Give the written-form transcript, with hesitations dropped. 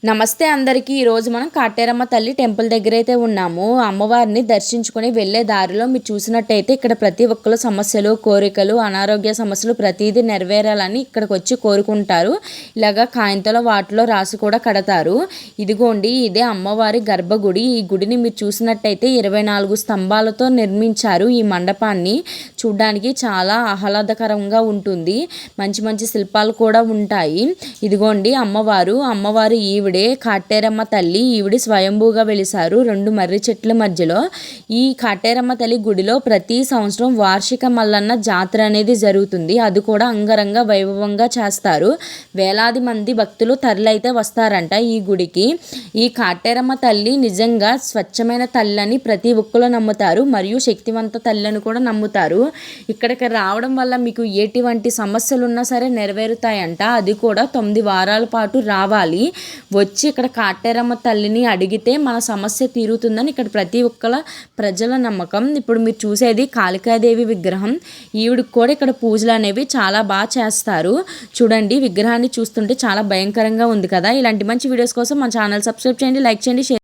నమస్తే అందరికీ. ఈరోజు మనం కాటేరమ్మ తల్లి టెంపుల్ దగ్గర అయితే ఉన్నాము. అమ్మవారిని దర్శించుకొని వెళ్ళే దారిలో మీరు చూసినట్టయితే ఇక్కడ ప్రతి ఒక్కరు సమస్యలు, కోరికలు, అనారోగ్య సమస్యలు ప్రతిదీ నెరవేరాలని ఇక్కడికి వచ్చి కోరుకుంటారు. ఇలాగా కాయంతలో వాటిలో రాసి కూడా కడతారు. ఇదిగోండి, ఇదే అమ్మవారి గర్భగుడి. ఈ గుడిని మీరు చూసినట్టయితే 24 స్తంభాలతో నిర్మించారు. ఈ మండపాన్ని చూడడానికి చాలా ఆహ్లాదకరంగా ఉంటుంది. మంచి మంచి శిల్పాలు కూడా ఉంటాయి. ఇదిగోండి అమ్మవారు ఈవిడే కాటేరమ్మ తల్లి. ఈవిడి స్వయంభూగా వెలిసారు 2 మర్రి చెట్ల మధ్యలో. ఈ కాటేరమ్మ తల్లి గుడిలో ప్రతి సంవత్సరం వార్షిక మల్లన్న జాతర అనేది జరుగుతుంది. అది కూడా అంగరంగ వైభవంగా చేస్తారు. వేలాది మంది భక్తులు తరలైతే వస్తారంట ఈ గుడికి. ఈ కాటేరమ్మ తల్లి నిజంగా స్వచ్ఛమైన తల్లి అని ప్రతి ఒక్కరు నమ్ముతారు, మరియు శక్తివంత తల్లి అని కూడా నమ్ముతారు. ఇక్కడికి రావడం వల్ల మీకు ఎటువంటి సమస్యలు ఉన్నా సరే నెరవేరుతాయంట. అది కూడా 9 వారాల పాటు రావాలి. వచ్చి ఇక్కడ కాటేరమ్మ తల్లిని అడిగితే మన సమస్య తీరుతుందని ఇక్కడ ప్రతి ఒక్కల ప్రజల నమ్మకం. ఇప్పుడు మీరు చూసేది కాళికాదేవి విగ్రహం. ఈవిడికి కూడా ఇక్కడ పూజలు అనేవి చాలా బాగా చేస్తారు. చూడండి, విగ్రహాన్ని చూస్తుంటే చాలా భయంకరంగా ఉంది కదా. ఇలాంటి మంచి వీడియోస్ కోసం మన ఛానల్ సబ్స్క్రైబ్ చేయండి, లైక్ చేయండి, షేర్